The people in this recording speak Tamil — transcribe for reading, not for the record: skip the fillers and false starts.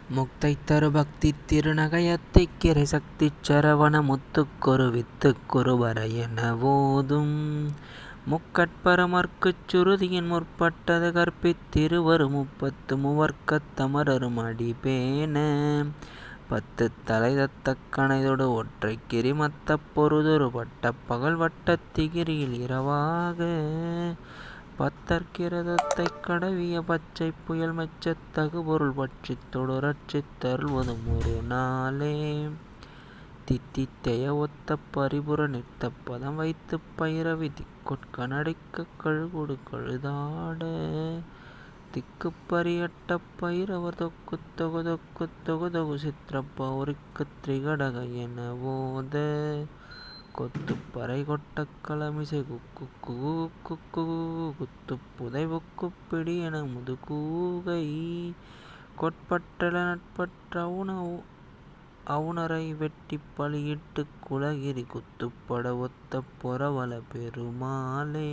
முக்தை தரு பக்தி திருநகையத்தைக் கிரை சக்தி சரவண முத்துக்கொரு வித்துக்குரு வரையென ஓதும் முக்கட்பரமர்க்குச் சுருதியின் முற்பட்டது கற்பித்திருவரு முப்பத்து மூவர்க்கத் தமரரும் அடிபேன பத்து தலைதத்தக் கணைதொடு ஒற்றைக் கிரிமத்தப் பொருதொரு பட்டப் பகல் வட்டத் திகிரியில் இரவாக பத்தர்க்கிரதத்தைக் கடவிய பச்சைப் புயல் மெச்சத் தகுபொருள் பட்சித் தொடுரட்சித் தருள்வதும் ஒரு நாளே தித்தித்தைய ஒத்த பரிபுர நிறுத்தப் பதம் வைத்துப் பைரவி திக்கொட்கனடிக்கக் கழுகுடு கழுதாட திக்குப் பரியட்டப் பைரவர் தொக்குத் தொகு தொக்குத் தொகு தொகு சித்திரப் பௌரிக்குத் திரிகடக என ஓத கொத்துப் பறை கொட்டக் களமிசை குக்கு குக்கு குத்துப் புதைபுக்குப் பிடியென முதுகூகை கொட்பட்டெழ நட்பற்ற அவுணரை வெட்டிப் பலியிட்டுக் குலகிரி குத்துப்பட ஒத்த பொரவல பெருமாளே.